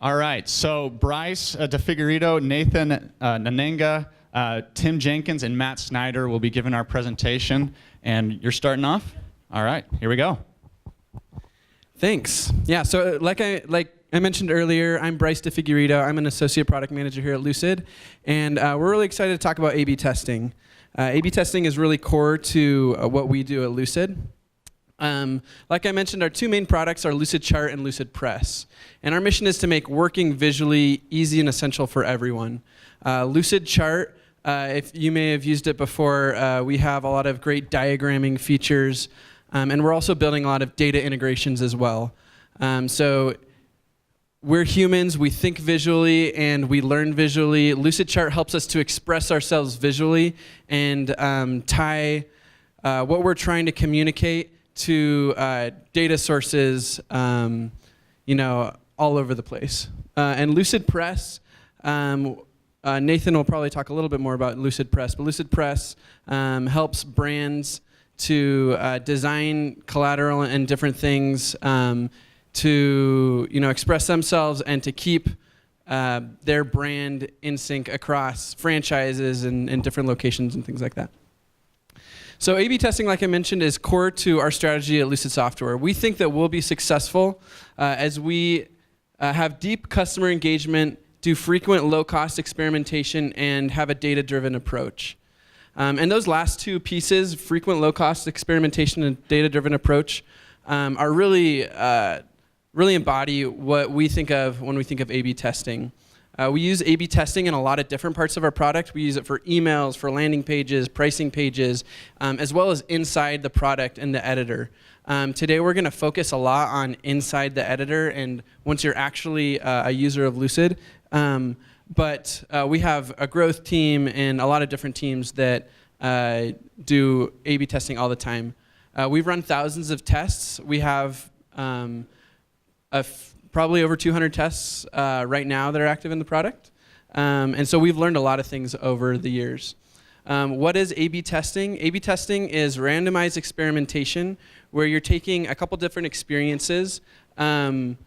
All right, so Bryce DeFigurito, Nathan Nanenga, Tim Jenkins, and Matt Snyder will be giving our presentation. And you're starting off? All right, here we go. Thanks. Yeah, so like I mentioned earlier, I'm Bryce DeFigurito. I'm an associate product manager here at Lucid. And we're really excited to talk about A/B testing. A/B testing is really core to what we do at Lucid. Like I mentioned, our two main products are Lucidchart and Lucid Press. And our mission is to make working visually easy and essential for everyone. Lucidchart, if you may have used it before, we have a lot of great diagramming features. And we're also building a lot of data integrations as well. So we're humans, we think visually, and we learn visually. Lucidchart helps us to express ourselves visually and tie what we're trying to communicate to data sources, all over the place. And Lucid Press, Nathan will probably talk a little bit more about Lucid Press, but Lucid Press helps brands to design collateral and different things to express themselves and to keep their brand in sync across franchises and different locations and things like that. So A/B testing, like I mentioned, is core to our strategy at Lucid Software. We think that we'll be successful as we have deep customer engagement, do frequent low-cost experimentation, and have a data-driven approach. And those last two pieces, frequent low-cost experimentation and data-driven approach, are really embody what we think of when we think of A/B testing. We use A/B testing in a lot of different parts of our product. We use it for emails, for landing pages, pricing pages, as well as inside the product and the editor. Today we're going to focus a lot on inside the editor and once you're actually a user of Lucid. But we have a growth team and a lot of different teams that do A/B testing all the time. We've run thousands of tests. We have probably over 200 tests right now that are active in the product. And so we've learned a lot of things over the years. What is A/B testing? A/B testing is randomized experimentation where you're taking a couple different experiences. An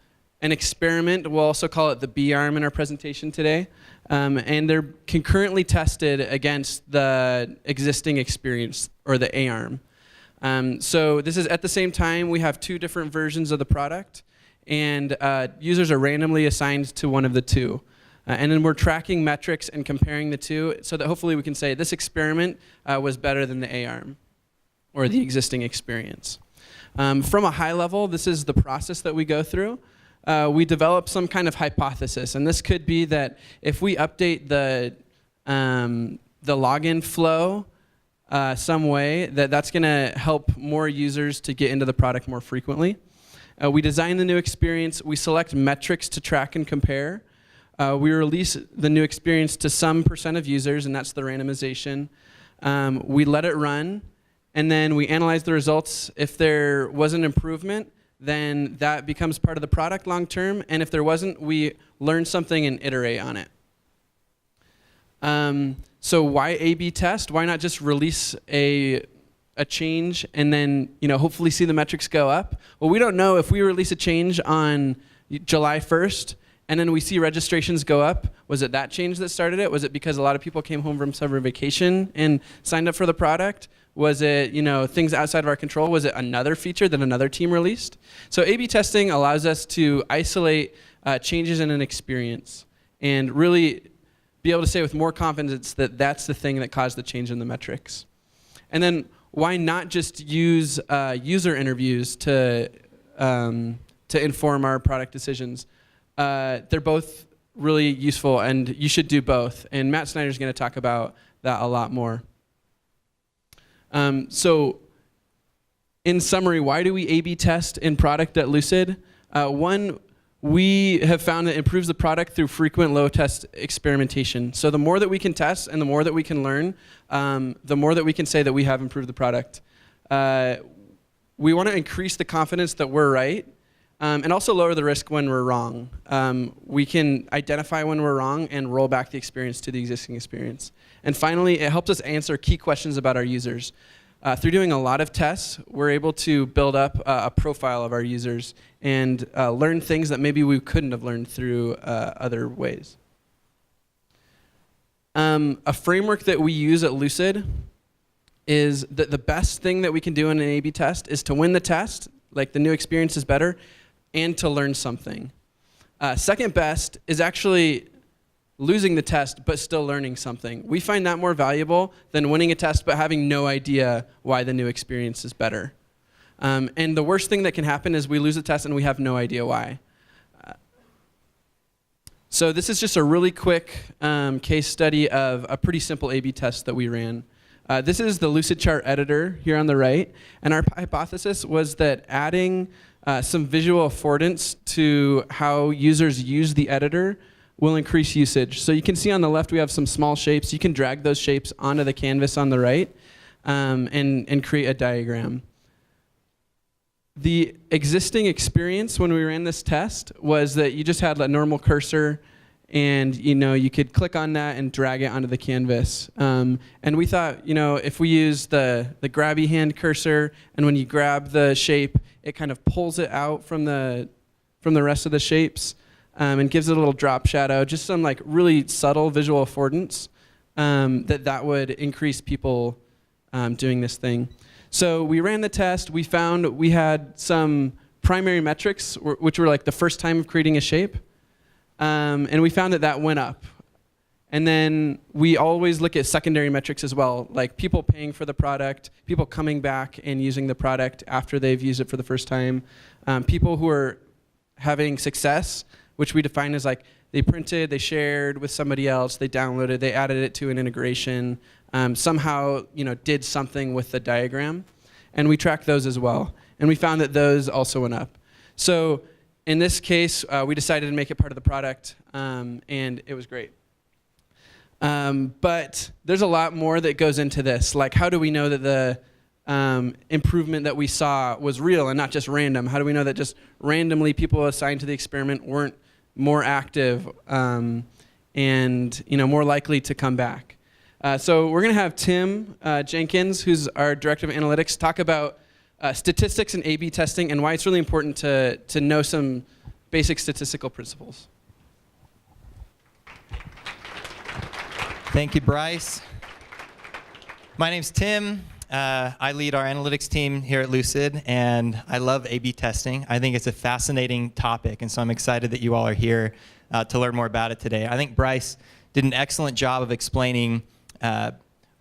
experiment, we'll also call it the B arm in our presentation today. And they're concurrently tested against the existing experience, or the A arm. So this is at the same time, we have two different versions of the product. And users are randomly assigned to one of the two. And then we're tracking metrics and comparing the two so that hopefully we can say this experiment was better than the A arm or the existing experience. From a high level, this is the process that we go through. We develop some kind of hypothesis. And this could be that if we update the login flow some way, that's going to help more users to get into the product more frequently. We design the new experience. We select metrics to track and compare. We release the new experience to some % of users, and that's the randomization. We let it run, and then we analyze the results. If there was an improvement, then that becomes part of the product long term, and if there wasn't, we learn something and iterate on it. So why A/B test? Why not just release a change and then hopefully see the metrics go up? Well, we don't know if we release a change on July 1st and then we see registrations go up. Was it that change that started it? Was it because a lot of people came home from summer vacation and signed up for the product? Was it things outside of our control? Was it another feature that another team released? So A/B testing allows us to isolate changes in an experience and really be able to say with more confidence that that's the thing that caused the change in the metrics. And then why not just use user interviews to inform our product decisions? They're both really useful, and you should do both. And Matt Snyder's going to talk about that a lot more. So in summary, why do we A/B test in product at Lucid? One, we have found that it improves the product through frequent low-test experimentation. So the more that we can test and the more that we can learn, the more that we can say that we have improved the product. We want to increase the confidence that we're right, and also lower the risk when we're wrong. We can identify when we're wrong and roll back the experience to the existing experience. And finally, it helps us answer key questions about our users. through doing a lot of tests, we're able to build up a profile of our users and learn things that maybe we couldn't have learned through other ways. A framework that we use at Lucid is that the best thing that we can do in an A/B test is to win the test, like the new experience is better, and to learn something. Second best is actually losing the test but still learning something. We find that more valuable than winning a test but having no idea why the new experience is better. And the worst thing that can happen is we lose a test and we have no idea why. So this is just a really quick case study of a pretty simple A/B test that we ran. This is the Lucidchart editor here on the right. And our hypothesis was that adding some visual affordance to how users use the editor will increase usage. So you can see on the left we have some small shapes. You can drag those shapes onto the canvas on the right and create a diagram. The existing experience when we ran this test was that you just had a normal cursor and you could click on that and drag it onto the canvas. And we thought, if we use the grabby hand cursor and when you grab the shape, it kind of pulls it out from the rest of the shapes and gives it a little drop shadow, just some like really subtle visual affordance that would increase people doing this thing. So we ran the test. We found we had some primary metrics, which were like the first time of creating a shape. And we found that went up. And then we always look at secondary metrics as well, like people paying for the product, people coming back and using the product after they've used it for the first time, people who are having success, which we define as like they printed, they shared with somebody else, they downloaded, they added it to an integration, somehow did something with the diagram. And we tracked those as well. And we found that those also went up. So in this case, we decided to make it part of the product, and it was great. But there's a lot more that goes into this. Like, how do we know that the improvement that we saw was real and not just random? How do we know that just randomly people assigned to the experiment weren't more active and more likely to come back? So we're going to have Tim Jenkins, who's our Director of Analytics, talk about statistics and A/B testing and why it's really important to know some basic statistical principles. Thank you, Bryce. My name's Tim. I lead our analytics team here at Lucid, and I love A/B testing. I think it's a fascinating topic, and so I'm excited that you all are here to learn more about it today. I think Bryce did an excellent job of explaining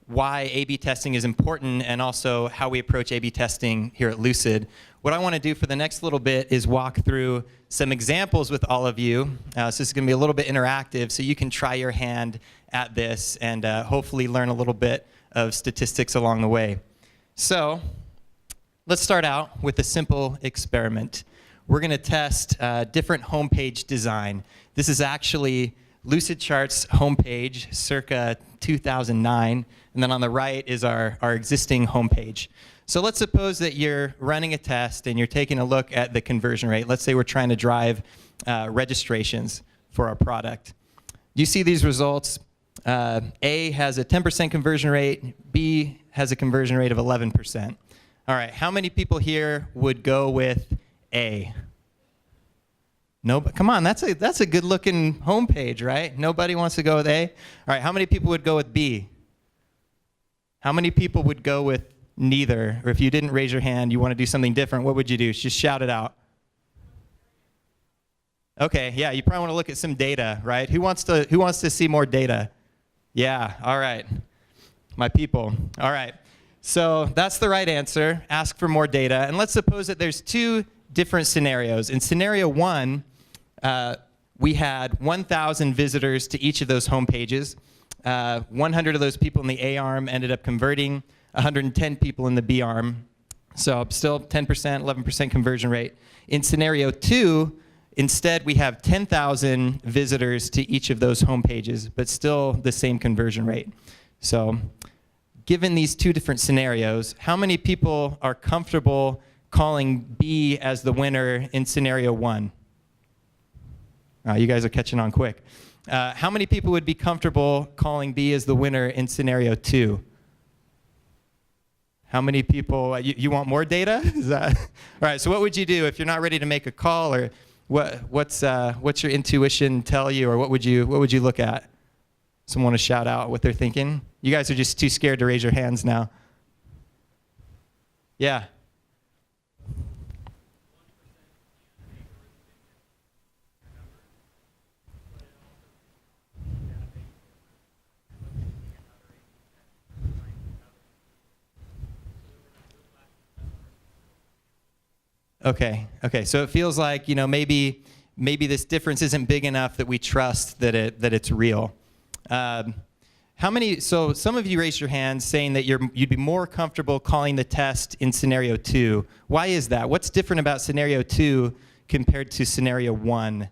why A/B testing is important and also how we approach A/B testing here at Lucid. What I want to do for the next little bit is walk through some examples with all of you. So this is going to be a little bit interactive, so you can try your hand at this and hopefully learn a little bit of statistics along the way. So let's start out with a simple experiment. We're going to test different homepage design. This is actually Lucidchart's homepage circa 2009, and then on the right is our existing homepage. So let's suppose that you're running a test and you're taking a look at the conversion rate. Let's say we're trying to drive registrations for our product. Do you see these results? A has a 10% conversion rate, B has a conversion rate of 11%. All right, how many people here would go with A? No, but come on, that's a good-looking homepage, right? Nobody wants to go with A. All right, how many people would go with B? How many people would go with neither? Or if you didn't raise your hand, you want to do something different, what would you do? Just shout it out. Okay, yeah, you probably want to look at some data, right? Who wants to see more data? Yeah, all right. My people. All right. So that's the right answer. Ask for more data. And let's suppose that there's two different scenarios. In scenario one, we had 1,000 visitors to each of those home pages. 100 of those people in the A arm ended up converting, 110 people in the B arm. So still 10%, 11% conversion rate. In scenario two, instead, we have 10,000 visitors to each of those home pages, but still the same conversion rate. So given these two different scenarios, how many people are comfortable calling B as the winner in scenario one? You guys are catching on quick. How many people would be comfortable calling B as the winner in scenario two? How many people, you want more data? Is that, all right, so what would you do if you're not ready to make a call, or what's your intuition tell you, or what would you look at? Someone want to shout out what they're thinking? You guys are just too scared to raise your hands now. Yeah. Okay. So it feels like, maybe this difference isn't big enough that we trust that it's real. How many? So some of you raised your hands saying that you'd be more comfortable calling the test in scenario 2. Why is that? What's different about scenario 2 compared to scenario 1?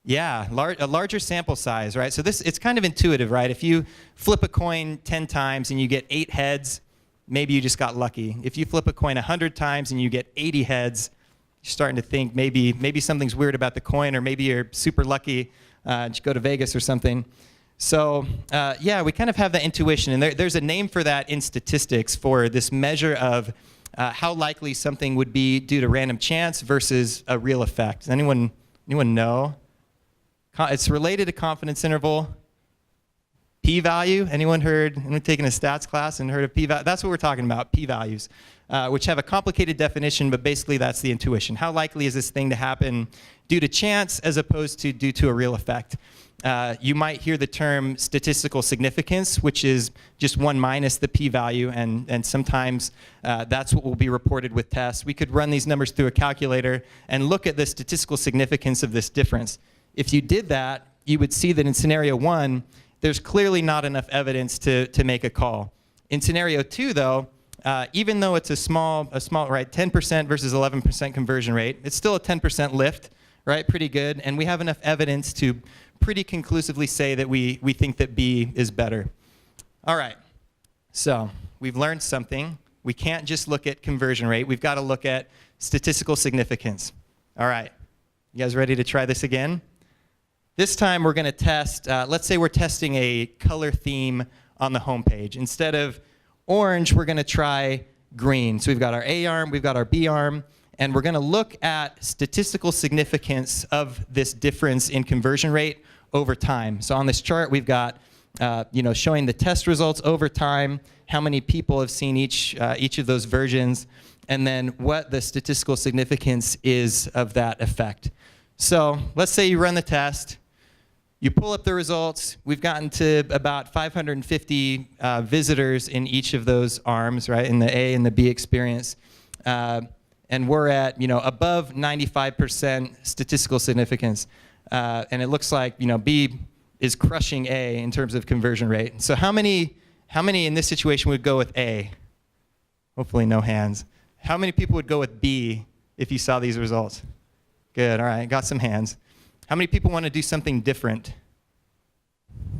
Yeah, a larger sample size, right? So it's kind of intuitive, right? If you flip a coin 10 times and you get 8 heads, maybe you just got lucky. If you flip a coin 100 times and you get 80 heads, you're starting to think maybe something's weird about the coin, or maybe you're super lucky to go to Vegas or something. So yeah, we kind of have that intuition, and there's a name for that in statistics, for this measure of how likely something would be due to random chance versus a real effect. Does anyone know? It's related to confidence interval. P-value, anyone taken a stats class and heard of p-value? That's what we're talking about, p-values, which have a complicated definition, but basically that's the intuition. How likely is this thing to happen due to chance as opposed to due to a real effect? You might hear the term statistical significance, which is just 1 minus the p-value, and sometimes that's what will be reported with tests. We could run these numbers through a calculator and look at the statistical significance of this difference. If you did that, you would see that in scenario 1, there's clearly not enough evidence to make a call. In scenario 2, though, even though it's a small, right, 10% versus 11% conversion rate, it's still a 10% lift, right? Pretty good. And we have enough evidence to pretty conclusively say that we think that B is better. All right. So we've learned something. We can't just look at conversion rate. We've got to look at statistical significance. All right. You guys ready to try this again? This time we're going to test, let's say we're testing a color theme on the homepage. Instead of orange, we're going to try green. So we've got our A arm, we've got our B arm, and we're going to look at statistical significance of this difference in conversion rate over time. So on this chart, we've got showing the test results over time, how many people have seen each of those versions, and then what the statistical significance is of that effect. So let's say you run the test. You pull up the results. We've gotten to about 550 visitors in each of those arms, right, in the A and the B experience. And we're at, above 95% statistical significance. And it looks like, B is crushing A in terms of conversion rate. So how many in this situation would go with A? Hopefully no hands. How many people would go with B if you saw these results? Good, all right, got some hands. How many people want to do something different?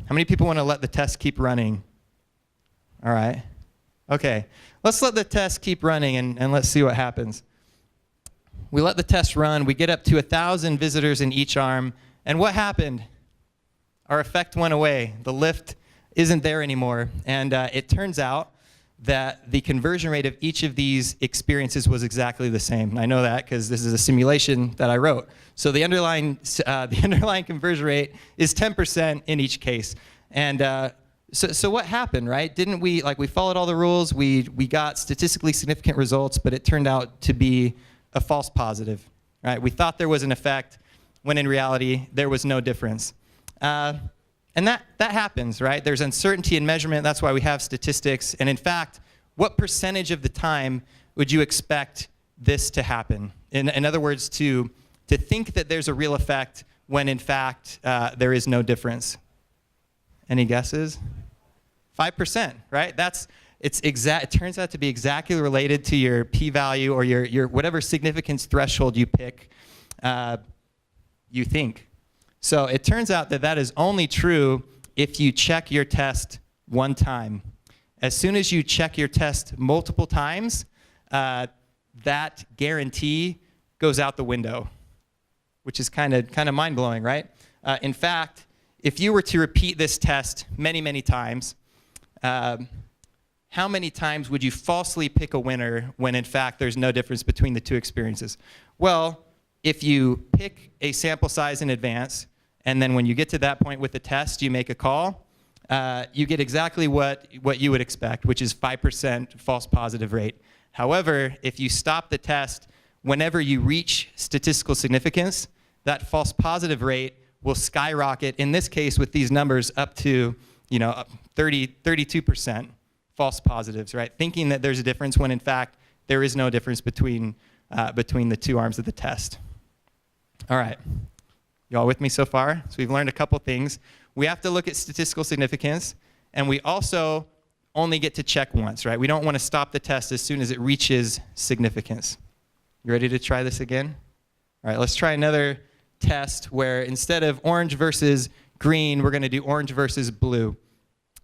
How many people want to let the test keep running? All right. Okay, let's let the test keep running and let's see what happens. We let the test run. We get up to 1,000 visitors in each arm. And what happened? Our effect went away. The lift isn't there anymore. And it turns out that the conversion rate of each of these experiences was exactly the same. And I know that because this is a simulation that I wrote. So the underlying conversion rate is 10% in each case. And so what happened, right? Didn't we followed all the rules, we got statistically significant results, but it turned out to be a false positive, right? We thought there was an effect when in reality there was no difference. And that happens, right? There's uncertainty in measurement. That's why we have statistics. And in fact, what percentage of the time would you expect this to happen? In other words, to think that there's a real effect when in fact there is no difference. Any guesses? 5%, right? It turns out to be exactly related to your p-value or your whatever significance threshold you pick, you think. So it turns out that is only true if you check your test one time. As soon as you check your test multiple times, that guarantee goes out the window, which is kind of mind-blowing, right? In fact, if you were to repeat this test many, many times, how many times would you falsely pick a winner when in fact there's no difference between the two experiences? Well, if you pick a sample size in advance, and then when you get to that point with the test, you make a call, you get exactly what you would expect, which is 5% false positive rate. However, if you stop the test whenever you reach statistical significance, that false positive rate will skyrocket, in this case with these numbers, up to 32% false positives, right? Thinking that there's a difference when in fact there is no difference between the two arms of the test. All right, you all with me so far? So we've learned a couple things. We have to look at statistical significance, and we also only get to check once, right? We don't want to stop the test as soon as it reaches significance. You ready to try this again? All right, let's try another test where instead of orange versus green, we're going to do orange versus blue.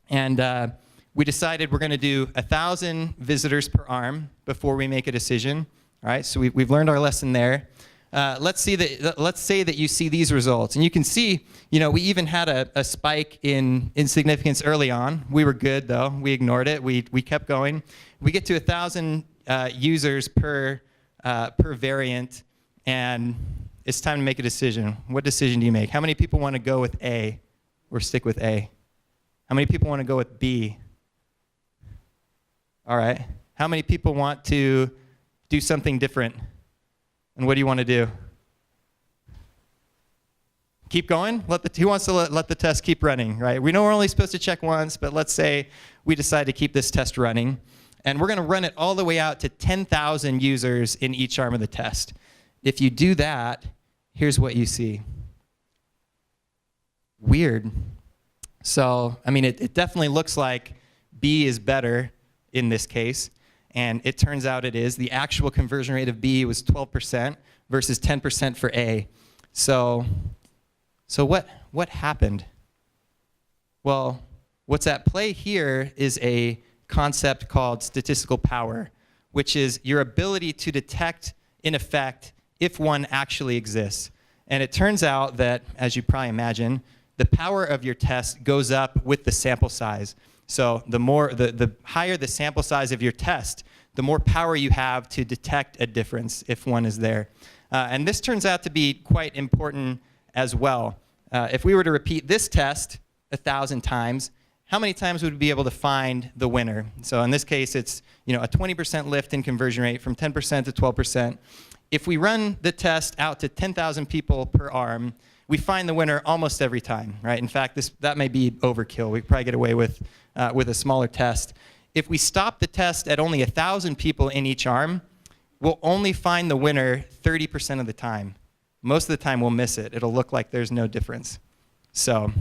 And we decided we're going to do 1,000 visitors per arm before we make a decision. All right, so we've learned our lesson there. Let's say that you see these results, and you can see, we even had a spike in significance early on. We were good though; we ignored it. We kept going. We get to 1,000 users per variant, and it's time to make a decision. What decision do you make? How many people want to go with A, or stick with A? How many people want to go with B? All right. How many people want to do something different? And what do you want to do? Keep going? Who wants to let the test keep running, right? We know we're only supposed to check once, but let's say we decide to keep this test running. And we're going to run it all the way out to 10,000 users in each arm of the test. If you do that, here's what you see. Weird. So, it definitely looks like B is better in this case. And it turns out it is. The actual conversion rate of B was 12% versus 10% for A. So what happened? Well, what's at play here is a concept called statistical power, which is your ability to detect an effect if one actually exists. And it turns out that, as you probably imagine, the power of your test goes up with the sample size. So the higher the sample size of your test, the more power you have to detect a difference if one is there. And this turns out to be quite important as well. If we were to repeat this test 1,000 times, how many times would we be able to find the winner? So in this case, it's a 20% lift in conversion rate from 10% to 12%. If we run the test out to 10,000 people per arm, we find the winner almost every time, right? In fact, that may be overkill. We could probably get away with a smaller test. If we stop the test at only 1,000 people in each arm, we'll only find the winner 30% of the time. Most of the time, we'll miss it. It'll look like there's no difference. So,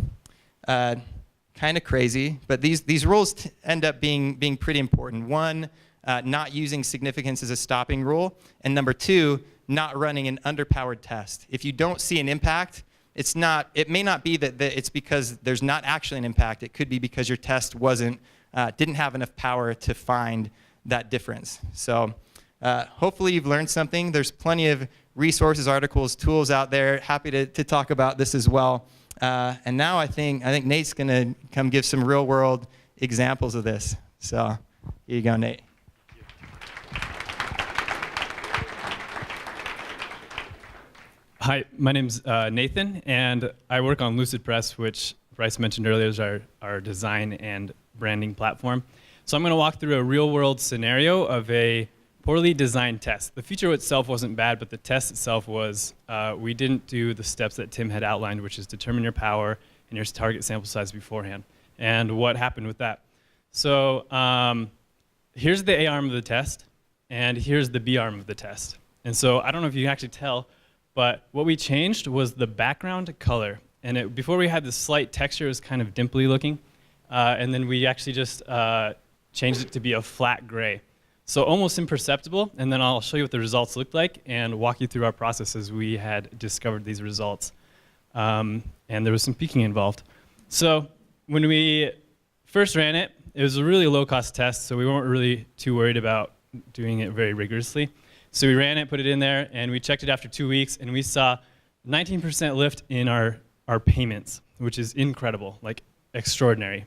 kind of crazy, but these rules end up being pretty important. One, not using significance as a stopping rule, and number two, not running an underpowered test. If you don't see an impact, it may not be that it's because there's not actually an impact. It could be because your test didn't have enough power to find that difference. So hopefully you've learned something. There's plenty of resources, articles, tools out there. Happy to talk about this as well. And now I think Nate's going to come give some real world examples of this. So here you go, Nate. Hi, my name's Nathan, and I work on Lucid Press, which Bryce mentioned earlier is our design and branding platform. So I'm going to walk through a real-world scenario of a poorly designed test. The feature itself wasn't bad, but the test itself was, we didn't do the steps that Tim had outlined, which is determine your power and your target sample size beforehand. And what happened with that? So here's the A arm of the test, and here's the B arm of the test. And so I don't know if you can actually tell, but what we changed was the background color. And before we had this slight texture, it was kind of dimply looking. And then we actually just changed it to be a flat gray. So almost imperceptible. And then I'll show you what the results looked like and walk you through our process as we had discovered these results. And there was some peaking involved. So when we first ran it, it was a really low-cost test, so we weren't really too worried about doing it very rigorously. So we ran it, put it in there, and we checked it after 2 weeks, and we saw 19% lift in our payments, which is incredible, like extraordinary.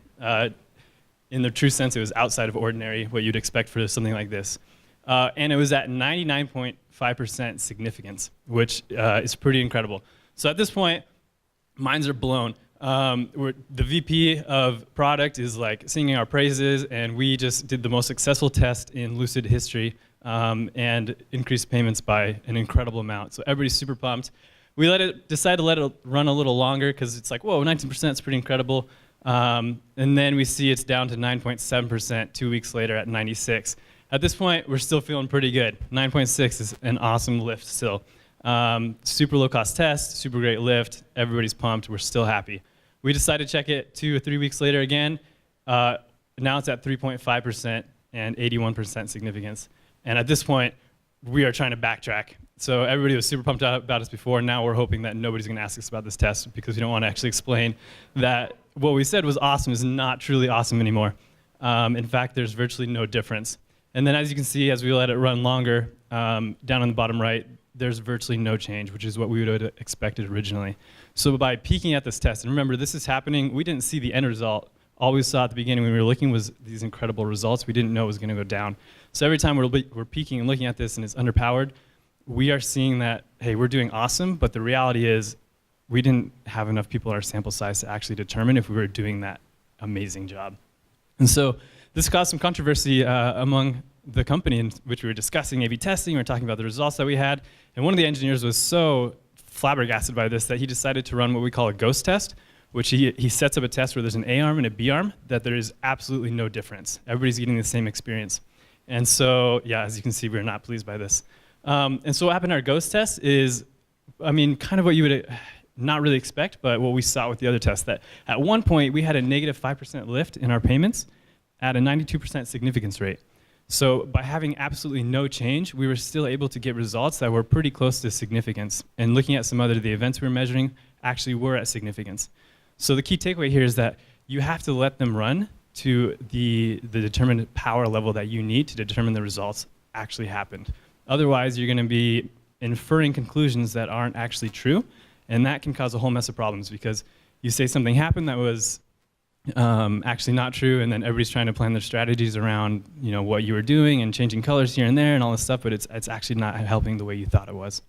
in the true sense, it was outside of ordinary, what you'd expect for something like this. And it was at 99.5% significance, which is pretty incredible. So at this point, minds are blown. The VP of product is like singing our praises, and we just did the most successful test in Lucid history and increased payments by an incredible amount. So everybody's super pumped. We decided to let it run a little longer because it's like, whoa, 19% is pretty incredible. And then we see it's down to 9.7% 2 weeks later at 96. At this point, we're still feeling pretty good. 9.6 is an awesome lift still. Super low cost test, super great lift. Everybody's pumped. We're still happy. We decided to check it 2 or 3 weeks later again. Now it's at 3.5% and 81% significance. And at this point, we are trying to backtrack. So everybody was super pumped out about us before. Now we're hoping that nobody's going to ask us about this test because we don't want to actually explain that what we said was awesome is not truly awesome anymore. In fact, there's virtually no difference. And then as you can see, as we let it run longer, down on the bottom right, there's virtually no change, which is what we would have expected originally. So by peeking at this test, and remember, this is happening, we didn't see the end result. All we saw at the beginning when we were looking was these incredible results. We didn't know it was going to go down. So every time we're peeking and looking at this and it's underpowered, we are seeing that, hey, we're doing awesome, but the reality is we didn't have enough people in our sample size to actually determine if we were doing that amazing job. And so this caused some controversy among the company in which we were discussing A/B testing. We were talking about the results that we had. And one of the engineers was so flabbergasted by this that he decided to run what we call a ghost test, which he sets up a test where there's an A arm and a B arm, that there is absolutely no difference. Everybody's getting the same experience. And so, yeah, as you can see, we're not pleased by this. And so what happened in our ghost test is, I mean, kind of what you would not really expect, but what we saw with the other tests, that at one point we had a negative 5% lift in our payments at a 92% significance rate. So by having absolutely no change, we were still able to get results that were pretty close to significance. And looking at some other of the events we were measuring actually were at significance. So the key takeaway here is that you have to let them run to the determined power level that you need to determine the results actually happened. Otherwise, you're going to be inferring conclusions that aren't actually true, and that can cause a whole mess of problems because you say something happened that was actually not true, and then everybody's trying to plan their strategies around what you were doing and changing colors here and there and all this stuff, but it's actually not helping the way you thought it was.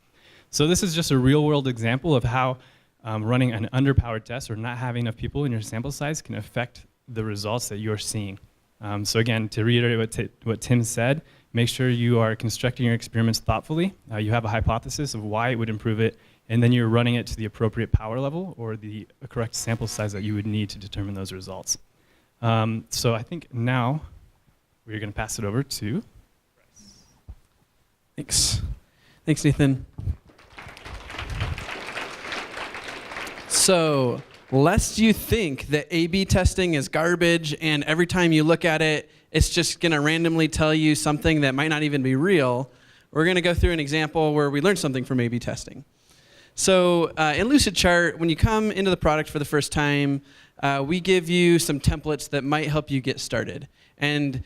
So this is just a real-world example of how running an underpowered test or not having enough people in your sample size can affect the results that you're seeing. So again, to reiterate what Tim said, make sure you are constructing your experiments thoughtfully. You have a hypothesis of why it would improve it, and then you're running it to the appropriate power level or the correct sample size that you would need to determine those results. So I think now we're going to pass it over to Bryce. Thanks. Thanks, Nathan. So, lest you think that A/B testing is garbage and every time you look at it, it's just going to randomly tell you something that might not even be real, we're going to go through an example where we learned something from A/B testing. So in Lucidchart, when you come into the product for the first time, we give you some templates that might help you get started. And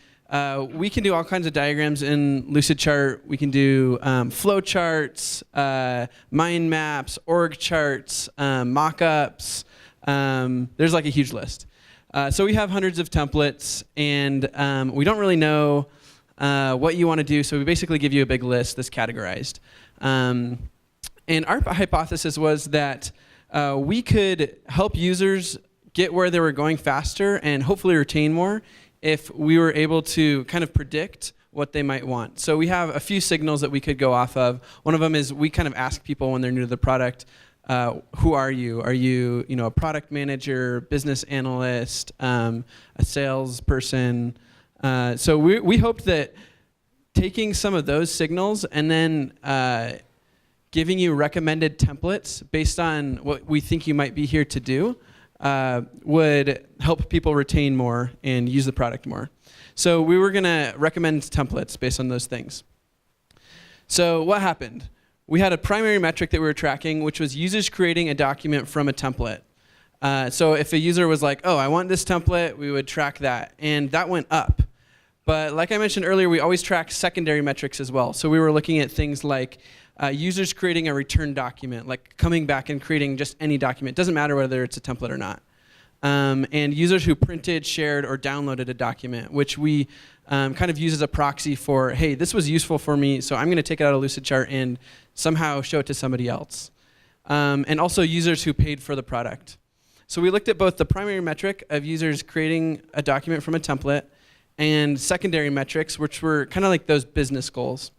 we can do all kinds of diagrams in Lucidchart. We can do flow charts, mind maps, org charts, mock-ups. There's like a huge list. So we have hundreds of templates, and we don't really know what you want to do, so we basically give you a big list that's categorized. And our hypothesis was that we could help users get where they were going faster and hopefully retain more if we were able to kind of predict what they might want. So we have a few signals that we could go off of. One of them is we kind of ask people when they're new to the product, who are you? Are you, a product manager, business analyst, a salesperson? So we hoped that taking some of those signals and then giving you recommended templates based on what we think you might be here to do would help people retain more and use the product more. So we were going to recommend templates based on those things. So what happened? We had a primary metric that we were tracking, which was users creating a document from a template. So if a user was like, oh, I want this template, we would track that. And that went up. But like I mentioned earlier, we always track secondary metrics as well. So we were looking at things like users creating a return document, like coming back and creating just any document. It doesn't matter whether it's a template or not. and users who printed, shared, or downloaded a document, which we kind of use as a proxy for, hey, this was useful for me, so I'm going to take it out of Lucidchart and somehow show it to somebody else. And also users who paid for the product. So we looked at both the primary metric of users creating a document from a template and secondary metrics, which were kind of like those business goals.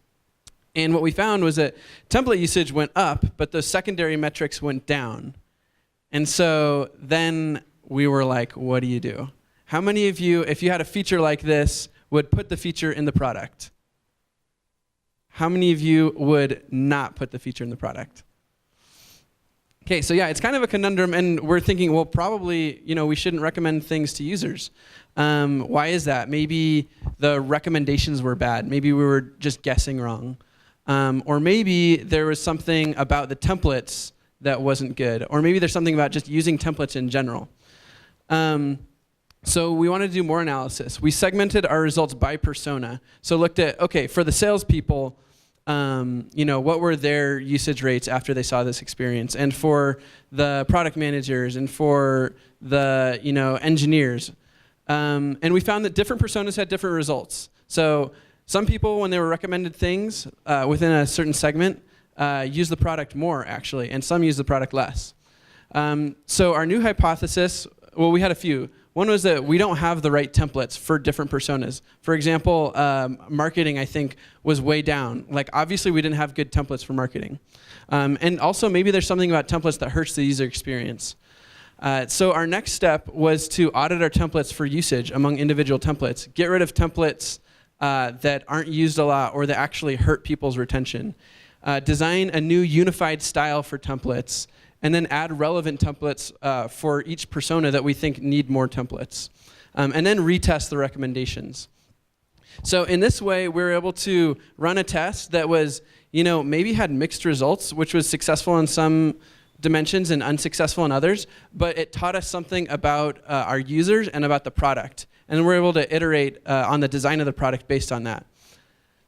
And what we found was that template usage went up, but those secondary metrics went down. And so then we were like, what do you do? How many of you, if you had a feature like this, would put the feature in the product? How many of you would not put the feature in the product? Okay, so yeah, it's kind of a conundrum, and we're thinking, well, probably, we shouldn't recommend things to users. Why is that? Maybe the recommendations were bad. Maybe we were just guessing wrong. Or maybe there was something about the templates that wasn't good. Or maybe there's something about just using templates in general. So we wanted to do more analysis. We segmented our results by persona. So looked at, okay, for the salespeople, what were their usage rates after they saw this experience? And for the product managers and for the engineers. And we found that different personas had different results. So some people, when they were recommended things within a certain segment, use the product more, actually, and some use the product less. So our new hypothesis, well, we had a few. One was that we don't have the right templates for different personas. For example, marketing, I think, was way down. Like, obviously, we didn't have good templates for marketing. And also, maybe there's something about templates that hurts the user experience. So our next step was to audit our templates for usage among individual templates. Get rid of templates that aren't used a lot or that actually hurt people's retention. Design a new unified style for templates, and then add relevant templates for each persona that we think need more templates. And then retest the recommendations. So in this way, we were able to run a test that was, maybe had mixed results, which was successful in some dimensions and unsuccessful in others, but it taught us something about our users and about the product. And we're able to iterate on the design of the product based on that.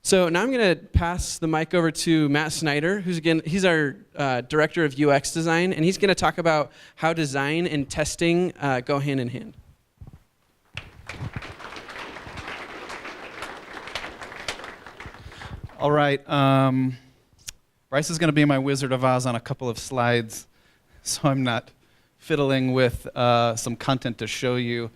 So now I'm going to pass the mic over to Matt Snyder, he's our director of UX design, and he's going to talk about how design and testing go hand in hand. All right. Bryce is going to be my Wizard of Oz on a couple of slides, so I'm not fiddling with some content to show you.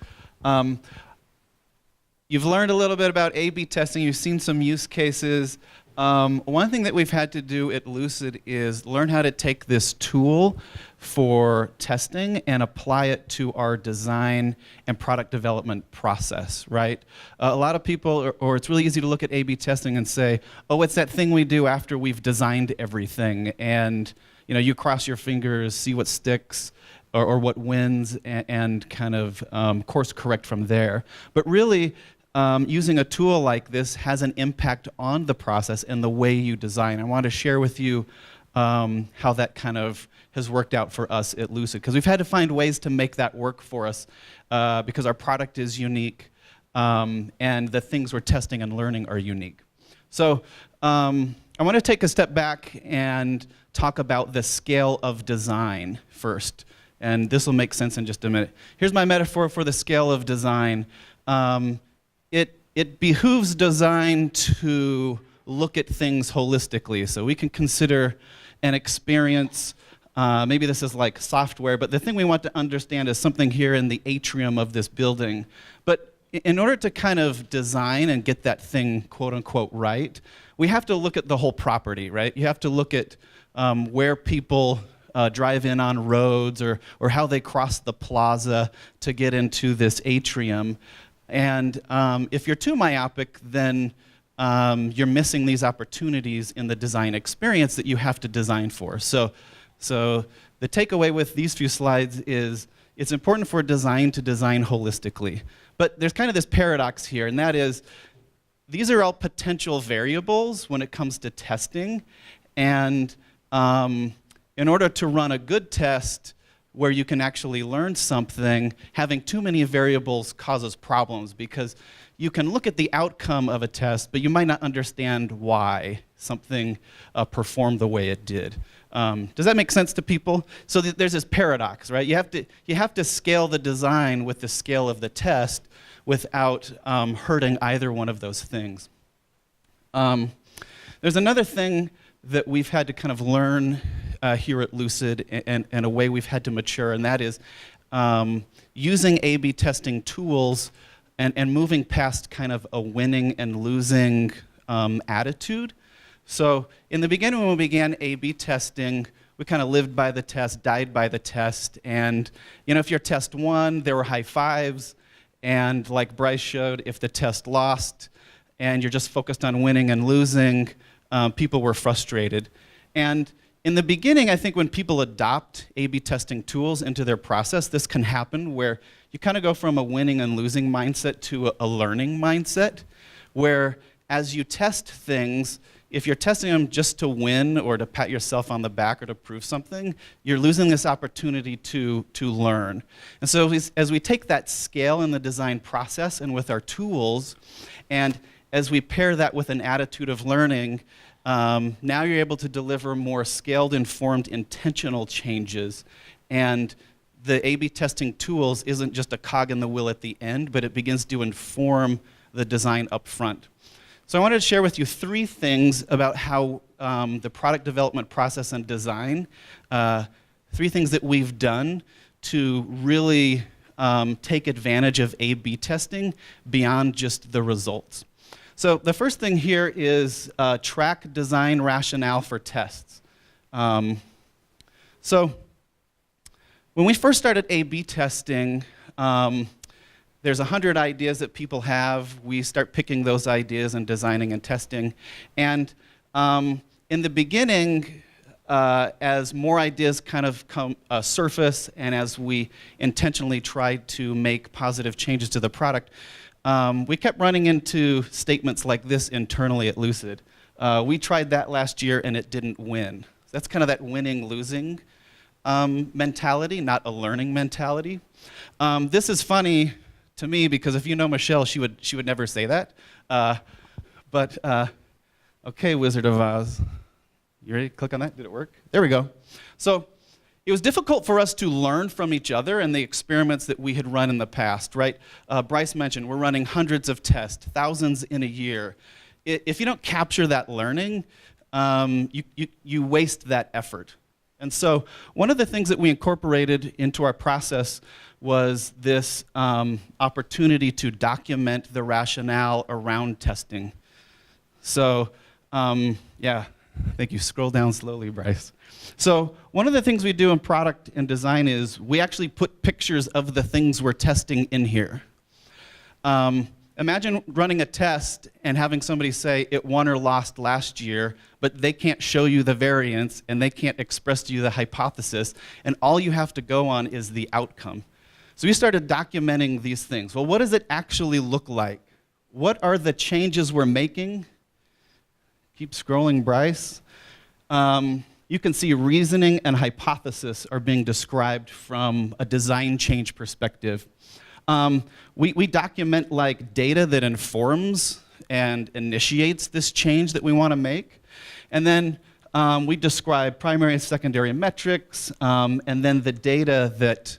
You've learned a little bit about A/B testing. You've seen some use cases. One thing that we've had to do at Lucid is learn how to take this tool for testing and apply it to our design and product development process, right? A lot of people, or it's really easy to look at A/B testing and say, oh, it's that thing we do after we've designed everything. And you cross your fingers, see what sticks, or what wins, and kind of course correct from there. But really, using a tool like this has an impact on the process and the way you design. I want to share with you how that kind of has worked out for us at Lucid, because we've had to find ways to make that work for us because our product is unique and the things we're testing and learning are unique. So I want to take a step back and talk about the scale of design first. And this will make sense in just a minute. Here's my metaphor for the scale of design. It behooves design to look at things holistically. So we can consider an experience. Maybe this is like software, but the thing we want to understand is something here in the atrium of this building. But in order to kind of design and get that thing, quote unquote, right, we have to look at the whole property, right? You have to look at where people drive in on roads or how they cross the plaza to get into this atrium. And if you're too myopic, then you're missing these opportunities in the design experience that you have to design for. So the takeaway with these few slides is it's important for design to design holistically. But there's kind of this paradox here, and that is these are all potential variables when it comes to testing. And in order to run a good test where you can actually learn something, having too many variables causes problems, because you can look at the outcome of a test, but you might not understand why something performed the way it did. Does that make sense to people? So there's this paradox, right? You have to scale the design with the scale of the test without hurting either one of those things. There's another thing that we've had to kind of learn here at Lucid, and a way we've had to mature, and that is using A/B testing tools and moving past kind of a winning and losing attitude. So in the beginning, when we began A/B testing, we kind of lived by the test, died by the test, and if your test won, there were high fives, and like Bryce showed, if the test lost, and you're just focused on winning and losing, people were frustrated. And in the beginning, I think when people adopt A/B testing tools into their process, this can happen where you kind of go from a winning and losing mindset to a learning mindset, where as you test things, if you're testing them just to win or to pat yourself on the back or to prove something, you're losing this opportunity to learn. And so as we take that scale in the design process and with our tools, and as we pair that with an attitude of learning, now you're able to deliver more scaled, informed, intentional changes. And the A/B testing tools isn't just a cog in the wheel at the end, but it begins to inform the design up front. So I wanted to share with you 3 things about how the product development process and design, 3 things that we've done to really take advantage of A/B testing beyond just the results. So the first thing here is track design rationale for tests. So when we first started A/B testing, there's 100 ideas that people have. We start picking those ideas and designing and testing. And in the beginning, as more ideas kind of surface, and as we intentionally tried to make positive changes to the product, we kept running into statements like this internally at Lucid. We tried that last year and it didn't win. That's kind of that winning-losing mentality, not a learning mentality. This is funny to me because if you know Michelle, she would never say that. Okay, Wizard of Oz. You ready to click on that? Did it work? There we go. So it was difficult for us to learn from each other and the experiments that we had run in the past, right? Bryce mentioned we're running hundreds of tests, thousands in a year. If you don't capture that learning, you waste that effort. And so one of the things that we incorporated into our process was this opportunity to document the rationale around testing. So yeah, thank you. Scroll down slowly, Bryce. So one of the things we do in product and design is we actually put pictures of the things we're testing in here. Imagine running a test and having somebody say it won or lost last year, but they can't show you the variance and they can't express to you the hypothesis, and all you have to go on is the outcome. So we started documenting these things. Well, what does it actually look like? What are the changes we're making? Keep scrolling, Bryce. You can see reasoning and hypothesis are being described from a design change perspective. We document like data that informs and initiates this change that we want to make. And then we describe primary and secondary metrics, and then the data that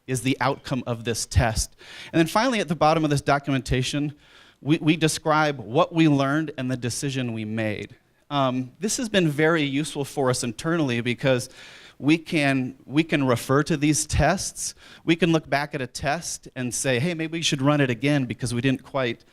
is the outcome of this test. And then finally, at the bottom of this documentation, we describe what we learned and the decision we made. This has been very useful for us internally because we can refer to these tests. We can look back at a test and say, hey, maybe we should run it again because we didn't quite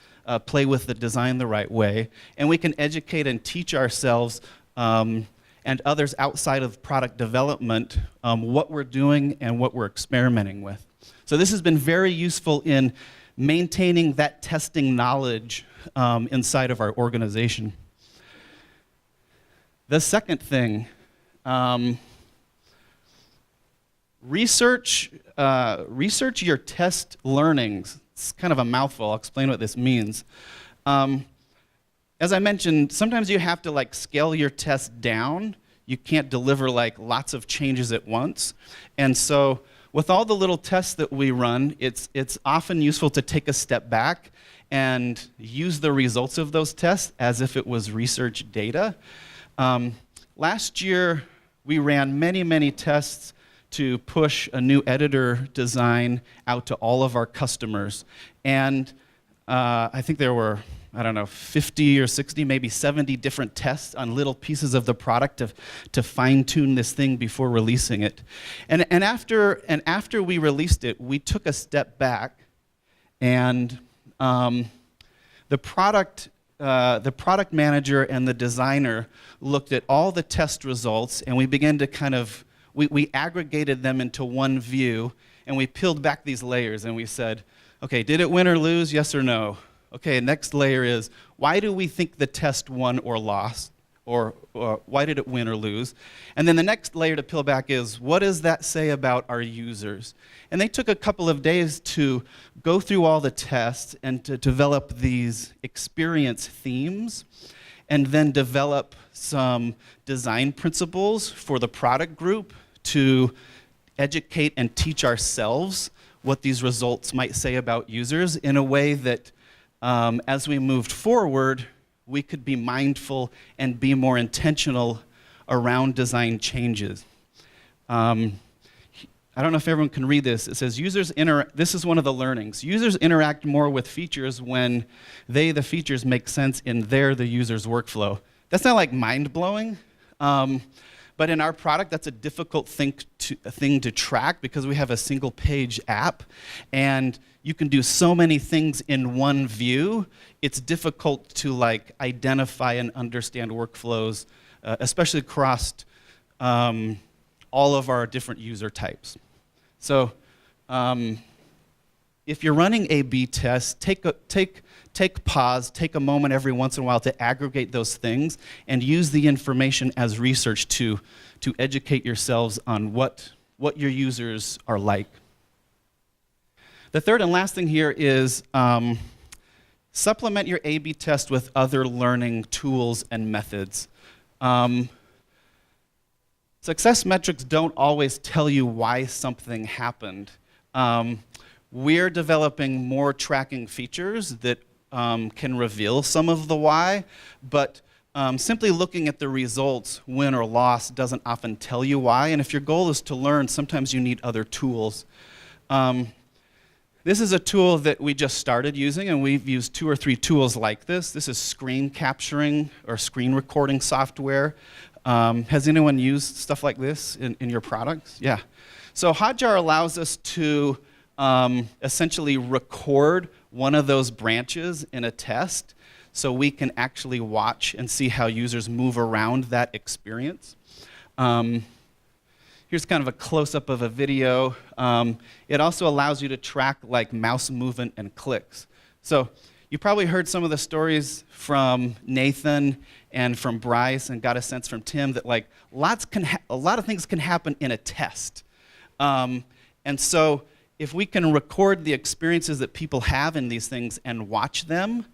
play with the design the right way. And we can educate and teach ourselves and others outside of product development what we're doing and what we're experimenting with. So this has been very useful in maintaining that testing knowledge inside of our organization. The second thing, research your test learnings. It's kind of a mouthful. I'll explain what this means. As I mentioned, sometimes you have to like scale your test down. You can't deliver like lots of changes at once. And so with all the little tests that we run, it's often useful to take a step back and use the results of those tests as if it was research data. Last year, we ran many, many tests to push a new editor design out to all of our customers. And I think there were, I don't know, 50 or 60, maybe 70 different tests on little pieces of the product to fine-tune this thing before releasing it. And after we released it, we took a step back, and the product manager and the designer looked at all the test results, and we began to we aggregated them into one view, and we peeled back these layers, and we said, okay, did it win or lose, yes or no? Okay, next layer is, why do we think the test won or lost? Or why did it win or lose? And then the next layer to peel back is, what does that say about our users? And they took a couple of days to go through all the tests and to develop these experience themes, and then develop some design principles for the product group to educate and teach ourselves what these results might say about users in a way that as we moved forward, we could be mindful and be more intentional around design changes. I don't know if everyone can read this. It says, this is one of the learnings. Users interact more with features when the features make sense in the user's workflow. That's not like mind-blowing, but in our product, that's a difficult thing to track because we have a single-page app, and you can do so many things in one view. It's difficult to identify and understand workflows, especially across all of our different user types. So, if you're running A/B tests, take pause, take a moment every once in a while to aggregate those things, and use the information as research to educate yourselves on what your users are like. The third and last thing here is supplement your A/B test with other learning tools and methods. Success metrics don't always tell you why something happened. We're developing more tracking features that can reveal some of the why, but simply looking at the results, win or loss, doesn't often tell you why. And if your goal is to learn, sometimes you need other tools. This is a tool that we just started using, and we've used 2 or 3 tools like this. This is screen capturing or screen recording software. Has anyone used stuff like this in your products? Yeah. So Hotjar allows us to essentially record one of those branches in a test so we can actually watch and see how users move around that experience. Here's kind of a close-up of a video. It also allows you to track mouse movement and clicks. So you probably heard some of the stories from Nathan and from Bryce, and got a sense from Tim that a lot of things can happen in a test. And so if we can record the experiences that people have in these things and watch them,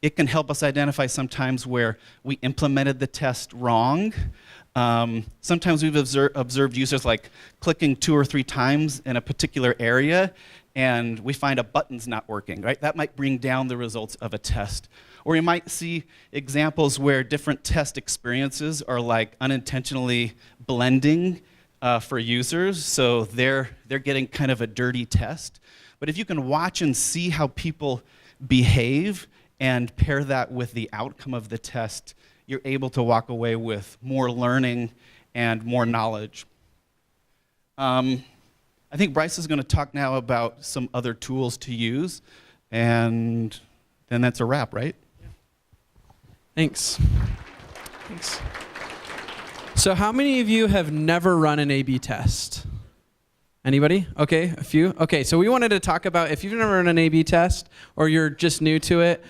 it can help us identify sometimes where we implemented the test wrong. Sometimes we've observed users clicking 2 or 3 times in a particular area, and we find a button's not working, right? That might bring down the results of a test. Or you might see examples where different test experiences are unintentionally blending for users, so they're getting kind of a dirty test. But if you can watch and see how people behave and pair that with the outcome of the test, you're able to walk away with more learning and more knowledge. I think Bryce is going to talk now about some other tools to use, and then that's a wrap, right? Thanks. Thanks. So how many of you have never run an A/B test? Anybody? Okay, a few. Okay, so we wanted to talk about, if you've never run an A/B test or you're just new to it,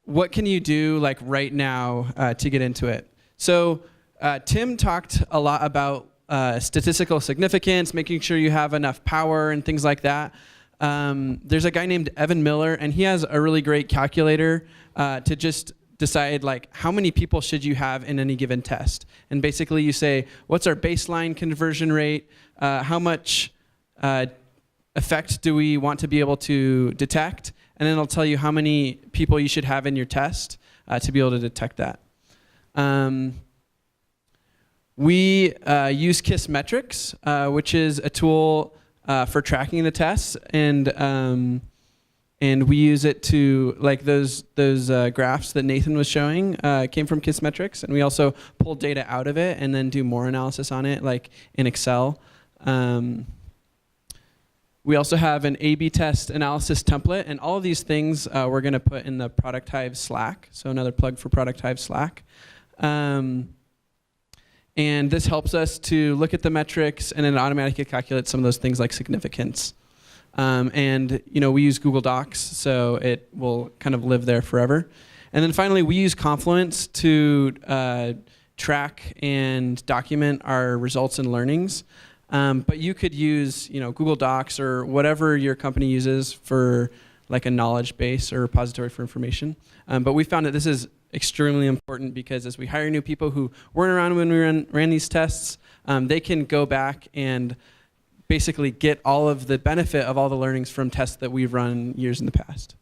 what can you do right now to get into it? So Tim talked a lot about statistical significance, making sure you have enough power and things like that. There's a guy named Evan Miller, and he has a really great calculator to just decide how many people should you have in any given test. And basically you say, what's our baseline conversion rate? How much effect do we want to be able to detect? And then it'll tell you how many people you should have in your test to be able to detect that. We use KISS Metrics, which is a tool for tracking the tests, and we use it to, like those graphs that Nathan was showing came from KISS Metrics, and we also pull data out of it and then do more analysis on it, like in Excel. We also have an A/B test analysis template, and all of these things we're going to put in the Product Hive Slack. So another plug for Product Hive Slack. And this helps us to look at the metrics and then automatically calculate some of those things like significance. And we use Google Docs, so it will kind of live there forever. And then finally, we use Confluence to track and document our results and learnings. But you could use Google Docs or whatever your company uses for like a knowledge base or repository for information. But we found that this is extremely important because as we hire new people who weren't around when we ran these tests, they can go back and basically get all of the benefit of all the learnings from tests that we've run years in the past.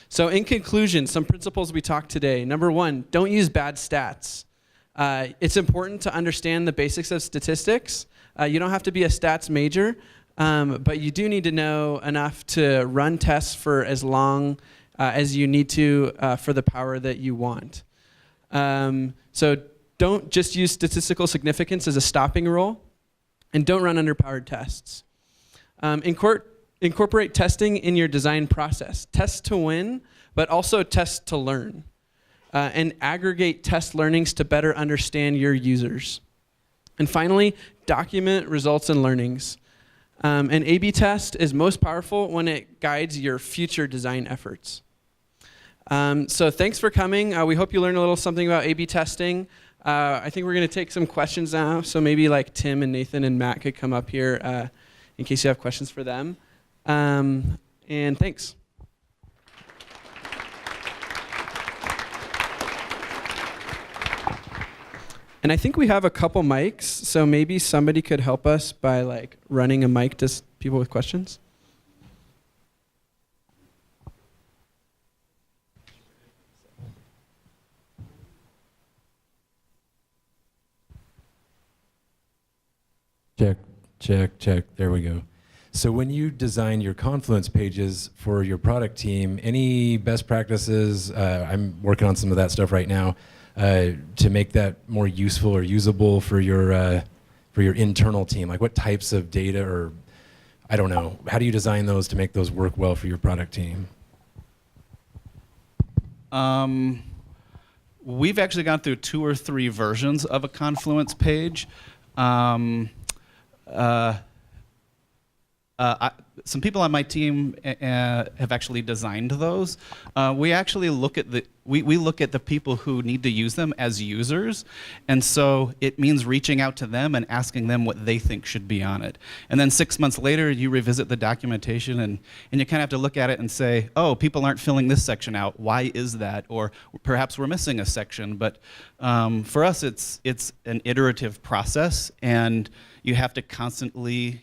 So in conclusion, some principles we talked today. Number one, don't use bad stats. It's important to understand the basics of statistics. You don't have to be a stats major, but you do need to know enough to run tests for as long as you need to for the power that you want. So don't just use statistical significance as a stopping rule, and don't run underpowered tests. Incorporate testing in your design process. Test to win, but also test to learn. And aggregate test learnings to better understand your users. And finally, document results and learnings. An A/B test is most powerful when it guides your future design efforts. So thanks for coming. We hope you learned a little something about A/B testing. I think we're going to take some questions now. So maybe like Tim and Nathan and Matt could come up here in case you have questions for them. And thanks. And I think we have a couple mics, so maybe somebody could help us by like running a mic to people with questions. Check. There we go. So when you design your Confluence pages for your product team, any best practices? I'm working on some of that stuff right now. To make that more useful or usable for your internal team? Like what types of data or, I don't know, how do you design those to make those work well for your product team? We've actually gone through 2 or 3 versions of a Confluence page. Some people on my team have actually designed those. We actually look at we look at the people who need to use them as users, and so it means reaching out to them and asking them what they think should be on it. And then 6 months later, you revisit the documentation, and you kind of have to look at it and say, oh, people aren't filling this section out. Why is that? Or perhaps we're missing a section. But for us, it's an iterative process, and you have to constantly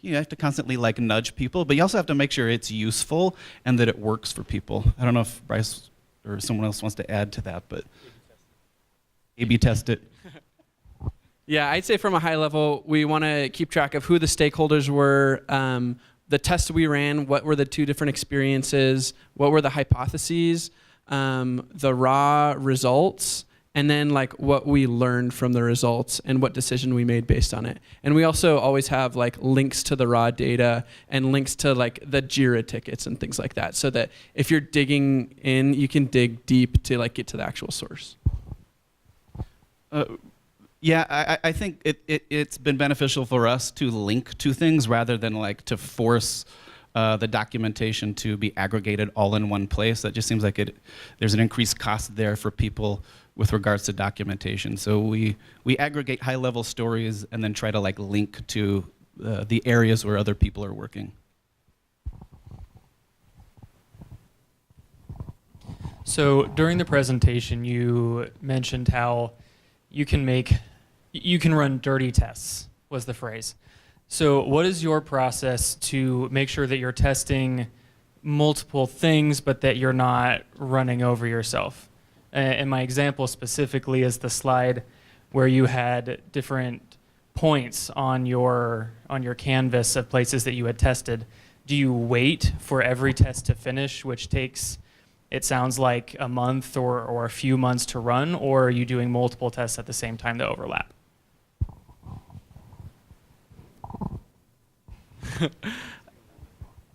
like nudge people, but you also have to make sure it's useful and that it works for people. I don't know if Bryce or someone else wants to add to that, but A/B test it. Yeah, I'd say from a high level, we want to keep track of who the stakeholders were, the tests we ran, what were the 2 different experiences, what were the hypotheses, the raw results, and then like what we learned from the results and what decision we made based on it. And we also always have like links to the raw data and links to like the JIRA tickets and things like that, so that if you're digging in, you can dig deep to like get to the actual source. Yeah, I think it's been beneficial for us to link to things rather than like to force the documentation to be aggregated all in one place. That just seems like there's an increased cost there for people with regards to documentation. So we aggregate high-level stories and then try to like link to the areas where other people are working. So during the presentation, you mentioned how you can run dirty tests, was the phrase. So what is your process to make sure that you're testing multiple things, but that you're not running over yourself? And my example specifically is the slide where you had different points on your canvas of places that you had tested. Do you wait for every test to finish, which takes, it sounds like, a month or a few months to run, or are you doing multiple tests at the same time that overlap?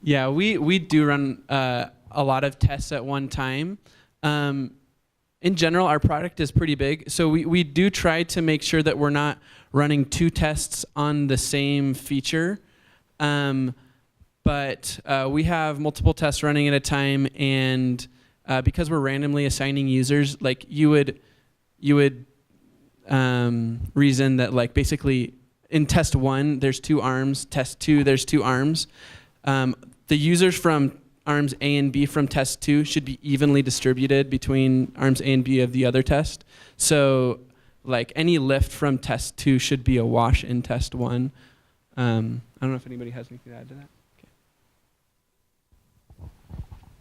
Yeah, we do run a lot of tests at one time. In general, our product is pretty big, so we do try to make sure that we're not running 2 tests on the same feature. But we have multiple tests running at a time, and because we're randomly assigning users, like you would reason that, like, basically in test 1 there's 2 arms, test 2 there's 2 arms. The users from arms A and B from test 2 should be evenly distributed between arms A and B of the other test. So, like, any lift from test 2 should be a wash in test 1. I don't know if anybody has anything to add to that.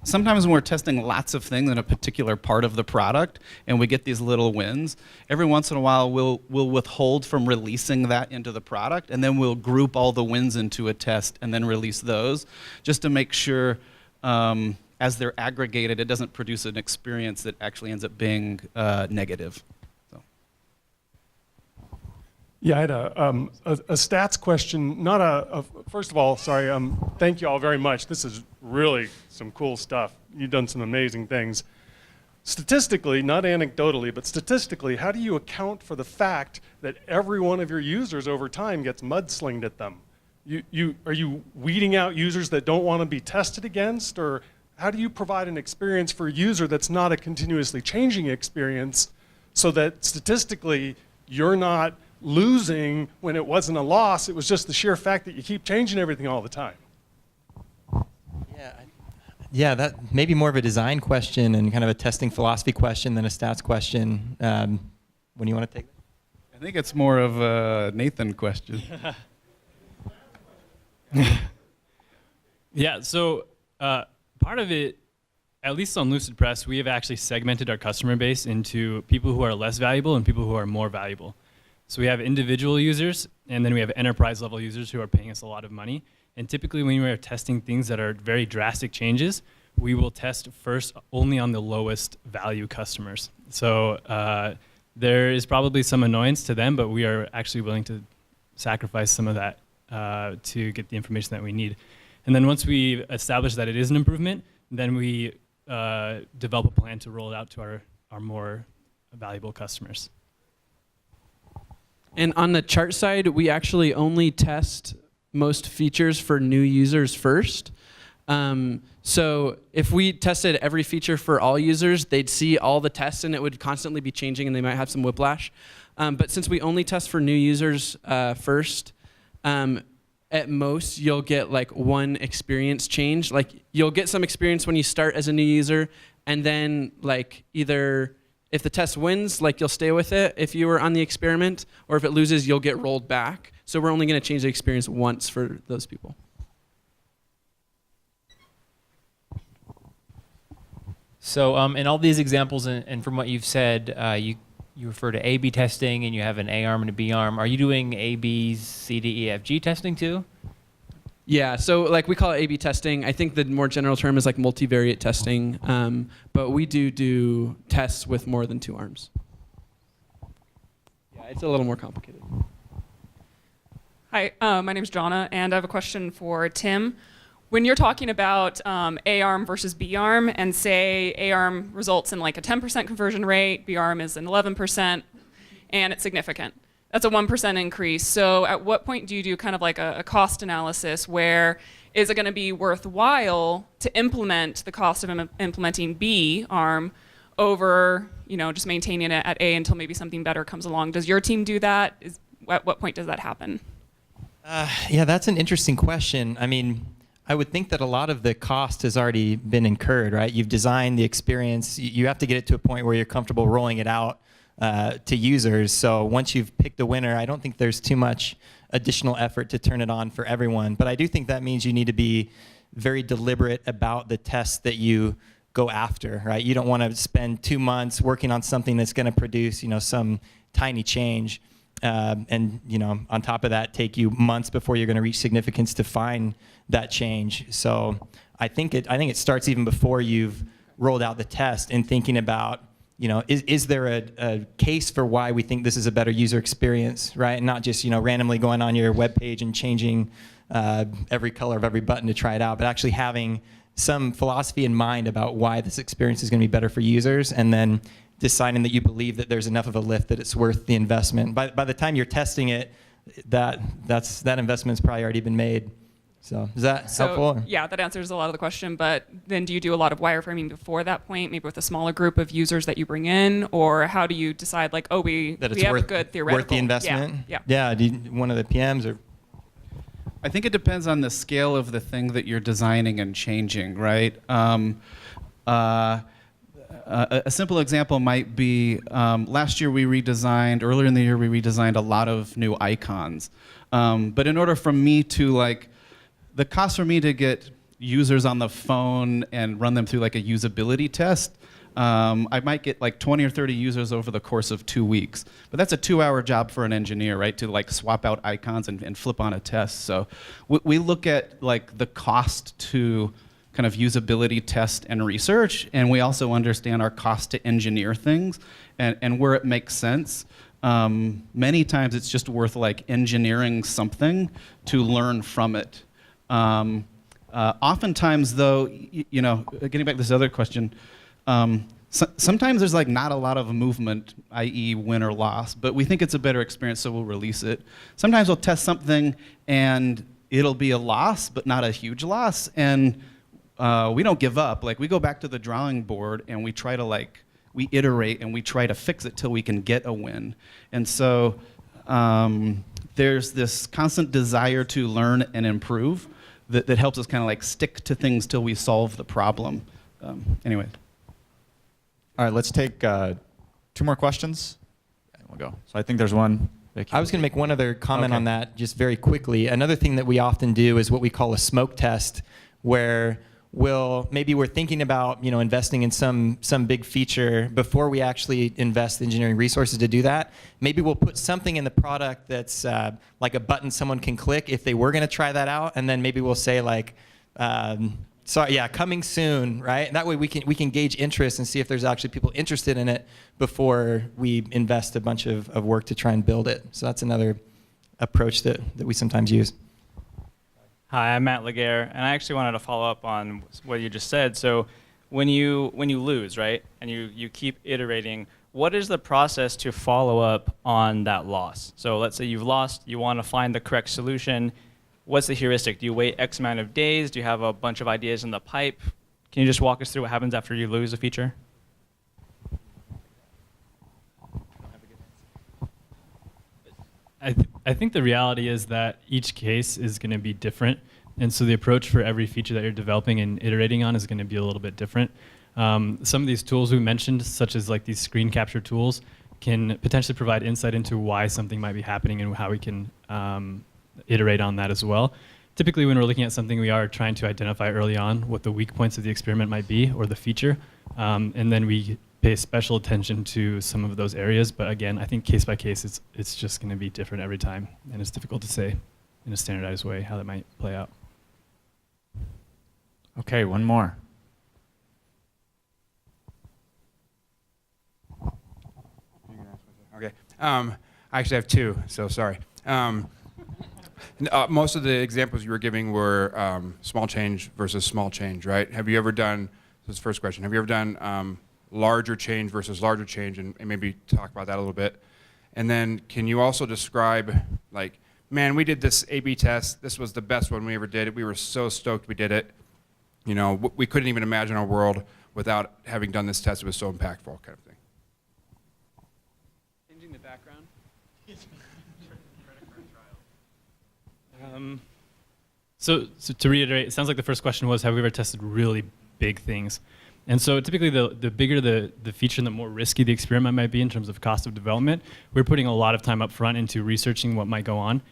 Sometimes when we're testing lots of things in a particular part of the product and we get these little wins, every once in a while we'll withhold from releasing that into the product, and then we'll group all the wins into a test and then release those, just to make sure as they're aggregated it doesn't produce an experience that actually ends up being negative. So. Yeah, I had a stats question. First of all, sorry. Thank you all very much. This is really some cool stuff. You've done some amazing things. Statistically, not anecdotally, but statistically, how do you account for the fact that every one of your users over time gets mudslinged at them? Are you weeding out users that don't want to be tested against, or how do you provide an experience for a user that's not a continuously changing experience, so that statistically you're not losing when it wasn't a loss, it was just the sheer fact that you keep changing everything all the time? Yeah, that may be more of a design question and kind of a testing philosophy question than a stats question. When do you want to take that? I think it's more of a Nathan question. Yeah, so part of it, at least on Lucid Press, we have actually segmented our customer base into people who are less valuable and people who are more valuable. So we have individual users, and then we have enterprise level users who are paying us a lot of money. And typically when we are testing things that are very drastic changes, we will test first only on the lowest value customers. So there is probably some annoyance to them, but we are actually willing to sacrifice some of that to get the information that we need. And then once we establish that it is an improvement, then we develop a plan to roll it out to our more valuable customers. And on the chart side, we actually only test most features for new users first. So if we tested every feature for all users, they'd see all the tests and it would constantly be changing and they might have some whiplash. But since we only test for new users first, at most you'll get like one experience change. Like you'll get some experience when you start as a new user, and then like either if the test wins, like you'll stay with it if you were on the experiment, or if it loses, you'll get rolled back. So we're only going to change the experience once for those people. So in all these examples, and from what you've said, you refer to A/B testing, and you have an A arm and a B arm. Are you doing A, B, C, D, E, F, G testing too? Yeah, so like we call it A/B testing. I think the more general term is like multivariate testing, but we do tests with more than 2 arms. Yeah, it's a little more complicated. Hi, my name is Jonna, and I have a question for Tim. When you're talking about A-arm versus B-arm, and say A-arm results in like a 10% conversion rate, B-arm is an 11%, and it's significant. That's a 1% increase. So at what point do you do kind of like a cost analysis where is it going to be worthwhile to implement the cost of implementing B-arm over, you know, just maintaining it at A until maybe something better comes along? Does your team do that? At what point does that happen? Yeah, that's an interesting question. I mean, I would think that a lot of the cost has already been incurred, right? You've designed the experience. You have to get it to a point where you're comfortable rolling it out to users. So once you've picked a winner, I don't think there's too much additional effort to turn it on for everyone. But I do think that means you need to be very deliberate about the tests that you go after, right? You don't want to spend 2 months working on something that's going to produce, you know, some tiny change. And on top of that, take you months before you're going to reach significance to find that change. So I think it starts even before you've rolled out the test and thinking about, is there a case for why we think this is a better user experience, right? And not just randomly going on your web page and changing every color of every button to try it out, but actually having some philosophy in mind about why this experience is going to be better for users, and then deciding that you believe that there's enough of a lift that it's worth the investment. By the time you're testing it, that investment's probably already been made. So is that helpful? Yeah, that answers a lot of the question. But then do you do a lot of wireframing before that point, maybe with a smaller group of users that you bring in? Or how do you decide, like, oh, we have a good theoretical? Worth the investment? Yeah. Do you, one of the PMs or? I think it depends on the scale of the thing that you're designing and changing, right? A simple example might be last year earlier in the year we redesigned a lot of new icons. But in order for me to the cost for me to get users on the phone and run them through like a usability test, I might get like 20 or 30 users over the course of 2 weeks. But that's a 2-hour job for an engineer, right? To like swap out icons and flip on a test. So we look at like the cost to kind of usability test and research, and we also understand our cost to engineer things and where it makes sense. Many times it's just worth like engineering something to learn from it. Oftentimes though, getting back to this other question, sometimes there's like not a lot of movement, i.e. win or loss, but we think it's a better experience, so we'll release it. Sometimes we'll test something and it'll be a loss, but not a huge loss, and we don't give up. Like, we go back to the drawing board and we try to we iterate and we try to fix it till we can get a win. And so there's this constant desire to learn and improve that helps us kind of like stick to things till we solve the problem. Anyway. All right, let's take 2 more questions, and we'll go. So I think there's one. Vicky. I was going to make one other comment on that just very quickly. Another thing that we often do is what we call a smoke test, where maybe we're thinking about investing in some big feature before we actually invest engineering resources to do that. Maybe we'll put something in the product that's like a button someone can click if they were going to try that out, and then maybe we'll say like, coming soon, right? And that way we can gauge interest and see if there's actually people interested in it before we invest a bunch of work to try and build it. So that's another approach that we sometimes use. Hi, I'm Matt Laguerre, and I actually wanted to follow up on what you just said. So when you lose, right, and you keep iterating, what is the process to follow up on that loss? So let's say you've lost, you want to find the correct solution. What's the heuristic? Do you wait X amount of days? Do you have a bunch of ideas in the pipe? Can you just walk us through what happens after you lose a feature? I think the reality is that each case is going to be different, and so the approach for every feature that you're developing and iterating on is going to be a little bit different. Some of these tools we mentioned, such as like these screen capture tools, can potentially provide insight into why something might be happening and how we can iterate on that as well. Typically, when we're looking at something, we are trying to identify early on what the weak points of the experiment might be, or the feature, and then we pay special attention to some of those areas. But again, I think case by case, it's just going to be different every time, and it's difficult to say in a standardized way how that might play out. Okay, one more. Okay. I actually have 2, so sorry. Most of the examples you were giving were small change versus small change, right? Have you ever done, this is the first question, have you ever done larger change versus larger change, and maybe talk about that a little bit? And then can you also describe, like, man, we did this A/B test, this was the best one we ever did, we were so stoked we did it. We couldn't even imagine our world without having done this test, it was so impactful, kind of thing. Changing the background. So to reiterate, it sounds like the first question was, have we ever tested really big things? And so typically the bigger the feature and the more risky the experiment might be in terms of cost of development, we're putting a lot of time up front into researching what might go on.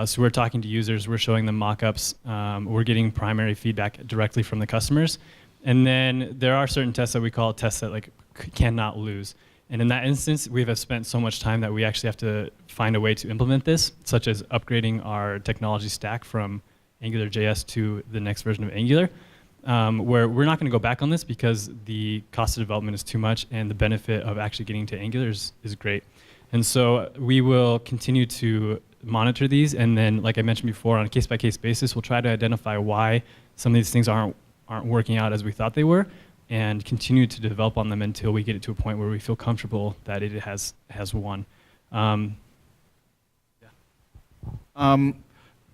So we're talking to users, we're showing them mock-ups, we're getting primary feedback directly from the customers. And then there are certain tests that we call tests that like cannot lose. And in that instance, we have spent so much time that we actually have to find a way to implement this, such as upgrading our technology stack from AngularJS to the next version of Angular, where we're not going to go back on this because the cost of development is too much and the benefit of actually getting to Angular is great. And so we will continue to monitor these, and then, like I mentioned before, on a case-by-case basis, we'll try to identify why some of these things aren't working out as we thought they were, and continue to develop on them until we get it to a point where we feel comfortable that it has won.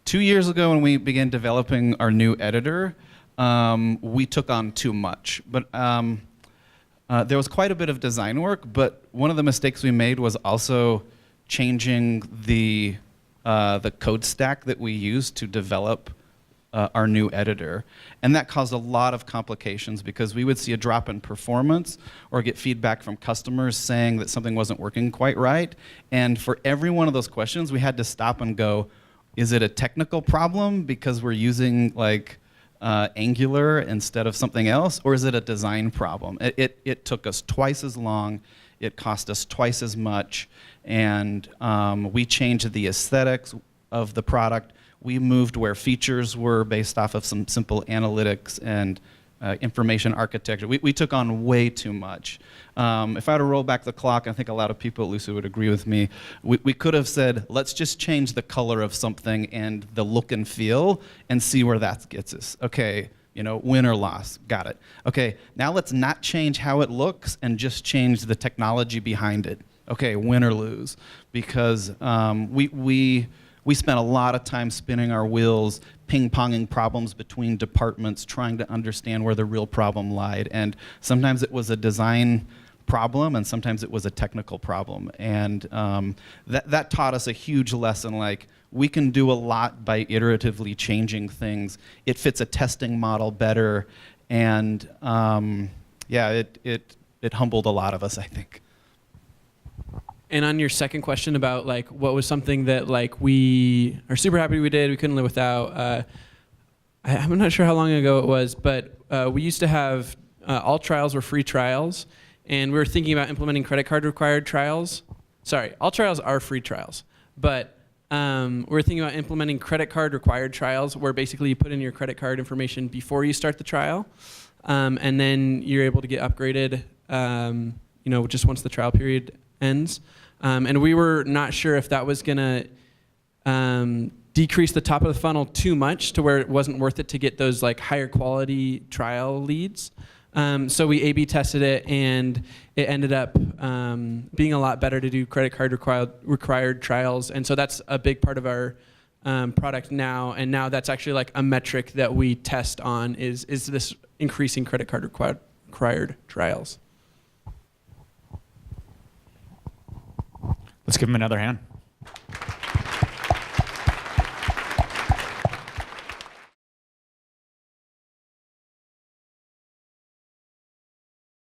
2 years ago, when we began developing our new editor, we took on too much. But there was quite a bit of design work, but one of the mistakes we made was also changing the code stack that we use to develop our new editor. And that caused a lot of complications because we would see a drop in performance or get feedback from customers saying that something wasn't working quite right. And for every one of those questions, we had to stop and go, is it a technical problem because we're using like Angular instead of something else, or is it a design problem? It took us twice as long, it cost us twice as much, and we changed the aesthetics of the product. We moved where features were based off of some simple analytics and information architecture. We took on way too much. If I were to roll back the clock, I think a lot of people at Lucid would agree with me, we could have said, let's just change the color of something and the look and feel and see where that gets us. Okay, you know, win or loss, got it. Okay, now let's not change how it looks and just change the technology behind it. Okay, win or lose. Because we spent a lot of time spinning our wheels, ping-ponging problems between departments, trying to understand where the real problem lied. And sometimes it was a design problem, and sometimes it was a technical problem. And that taught us a huge lesson, like, we can do a lot by iteratively changing things. It fits a testing model better, and yeah, it humbled a lot of us, I think. And on your second question about like what was something that like we are super happy we did, we couldn't live without, I'm not sure how long ago it was, but we used to have all trials were free trials, and we were thinking about implementing credit card required trials. Sorry, all trials are free trials, but we're thinking about implementing credit card required trials, where basically you put in your credit card information before you start the trial, and then you're able to get upgraded, you know, just once the trial period ends. And we were not sure if that was going to decrease the top of the funnel too much to where it wasn't worth it to get those like higher quality trial leads. So we A/B tested it, and it ended up being a lot better to do credit card required trials. And so that's a big part of our product now. And now that's actually like a metric that we test on is this increasing credit card required trials. Let's give him another hand.